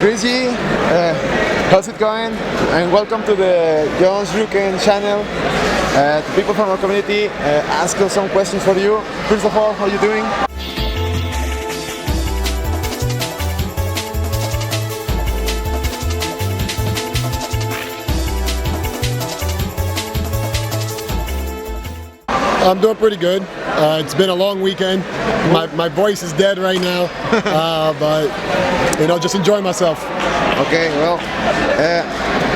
Chrissy, how's it going? And welcome to the jonsryuken channel. The people from our community ask us some questions for you. First of all, how are you doing? I'm doing pretty good. It's been a long weekend. My voice is dead right now, but you know, just enjoying myself. Okay, well,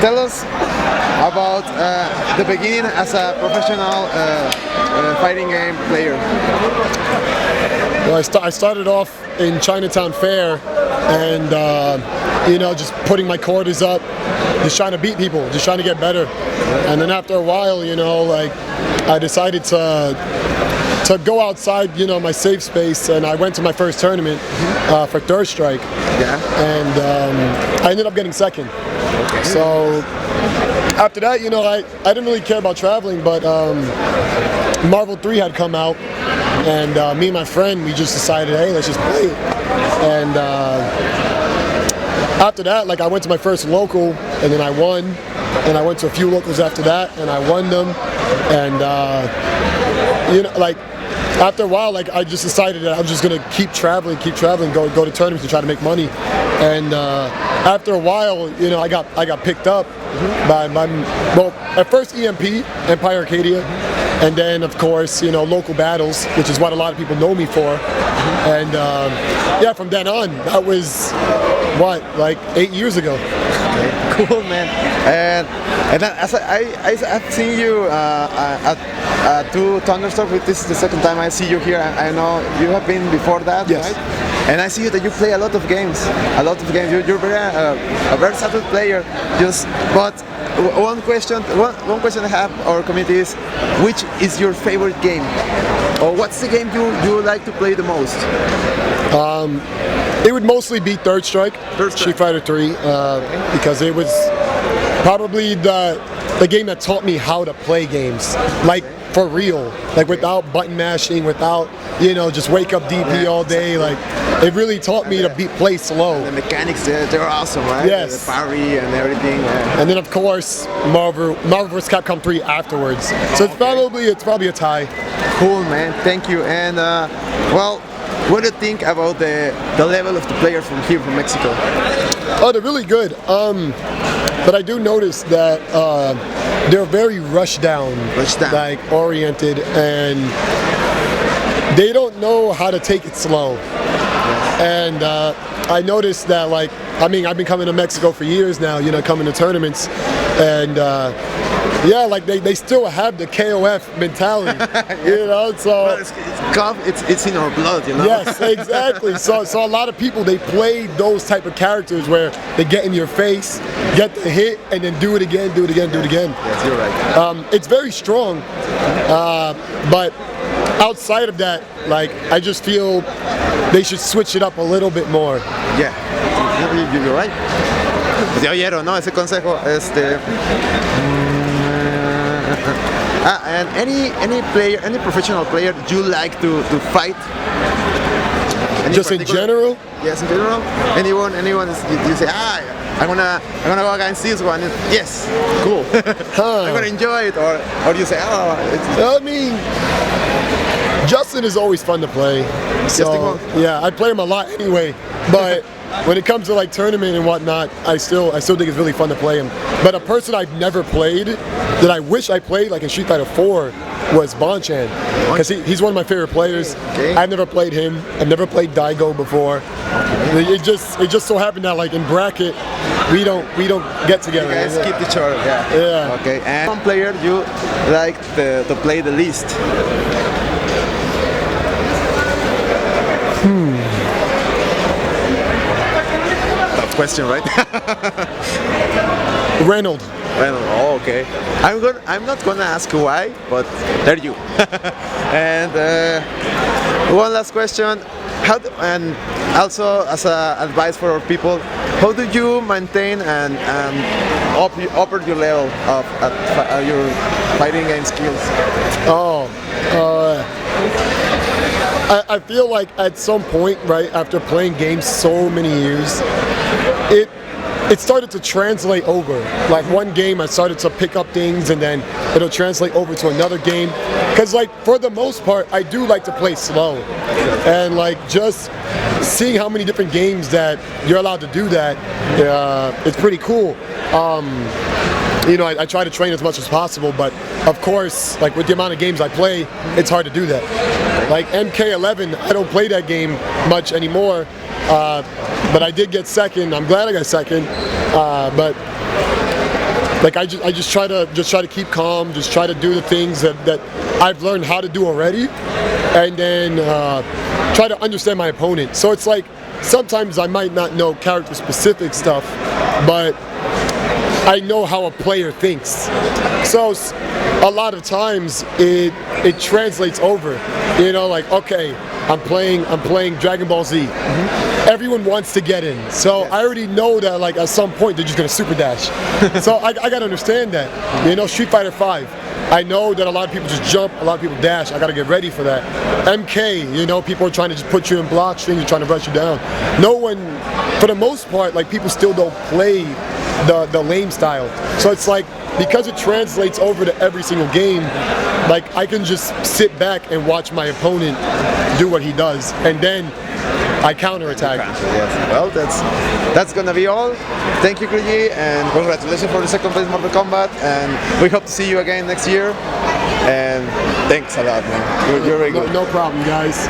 tell us about the beginning as a professional fighting game player. Well, I started off in Chinatown Fair, and you know, just putting my quarters up, just trying to beat people, just trying to get better. And then after a while, you know, like I decided to go outside, you know, my safe space, and I went to my first tournament for Thunderstruck. Yeah. And I ended up getting second. Okay. So after that, you know, I didn't really care about traveling, but Marvel 3 had come out, and me and my friend, we just decided, hey, let's just play it. And after that, like, I went to my first local, and then I won. And I went to a few locals after that, and I won them. And you know, like, after a while, like, I just decided that I was just gonna keep traveling, go to tournaments and try to make money. And after a while, you know, I got picked up by well, at first EMP, Empire Arcadia, and then of course, you know, local battles, which is what a lot of people know me for. And yeah, from then on, that was what, like 8 years ago. Cool, man. And as I've seen you at Thunderstruck, this is the second time I see you here. I know you have been before that, yes. Right? And I see that you play a lot of games. You're very a versatile player. But one question I have our community is, which is your favorite game, or what's the game you like to play the most? It would mostly be Thunderstruck, Street Fighter 3, because it was probably the game that taught me how to play games, like for real, like without button mashing, without, you know, just wake up DP all day. Like, it really taught me to play slow. The mechanics, they're awesome, right? Yes. The parry and everything. Yeah. And then of course Marvel vs. Capcom 3 afterwards. So it's probably a tie. Cool, man. Thank you. And well, what do you think about the level of the players from here, from Mexico? Oh, they're really good. But I do notice that they're very rush down, like oriented, and they don't know how to take it slow. And I noticed that, like, I mean, I've been coming to Mexico for years now, you know, coming to tournaments, and yeah, like they still have the KOF mentality, you know. So well, it's in our blood, you know. Yes, exactly. So a lot of people, they play those type of characters where they get in your face, get the hit, and then do it again. Yes, you're right. It's very strong, but outside of that, like, I just feel they should switch it up a little bit more. Yeah, you're right. Pues ya oyeron, ¿no? Ese consejo, and any professional player you like to fight? Just in general? Yes, in general. Anyone you say, I'm gonna go against this one. Yes, cool. I'm gonna enjoy it, or you say, I mean, Justin is always fun to play. So yeah, I play him a lot anyway. But when it comes to like tournament and whatnot, I still think it's really fun to play him. But a person I've never played that I wish I played, like in Street Fighter 4, was Bonchan, because he's one of my favorite players. Okay. I've never played him. I've never played Daigo before. It just so happened that, like, in bracket, we don't get together. You guys keep each other. Yeah. Okay. And one player you like to play the least? Tough question, right? Reynolds. Oh, okay. I'm not gonna ask why, but there you. And one last question. And also as advice for our people, how do you maintain and upper your level of your fighting game skills? I feel like at some point, right, after playing games so many years, it started to translate over. Like one game I started to pick up things and then it'll translate over to another game. Because like for the most part, I do like to play slow. And like just seeing how many different games that you're allowed to do that, it's pretty cool. You know, I try to train as much as possible, but of course, like with the amount of games I play, it's hard to do that. Like MK11, I don't play that game much anymore, but I did get second. I'm glad I got second, but like I just try to keep calm, just try to do the things that I've learned how to do already, and then try to understand my opponent. So it's like sometimes I might not know character specific stuff, but I know how a player thinks. So a lot of times it translates over. You know, like okay, I'm playing Dragon Ball Z. Everyone wants to get in, so I already know that like at some point they're just gonna super dash. So I gotta understand that. You know, Street Fighter 5. I know that a lot of people just jump, a lot of people dash. I gotta get ready for that. MK, you know, people are trying to just put you in blocks, things are trying to rush you down. No one, for the most part, like people still don't play the lane style. So it's like, because it translates over to every single game, like I can just sit back and watch my opponent do what he does, and then I counterattack. Yes. Well, that's gonna be all. Thank you, Kriji, and congratulations for the second place Mortal Kombat, and we hope to see you again next year. And thanks a lot, man. You're very good. No problem, guys.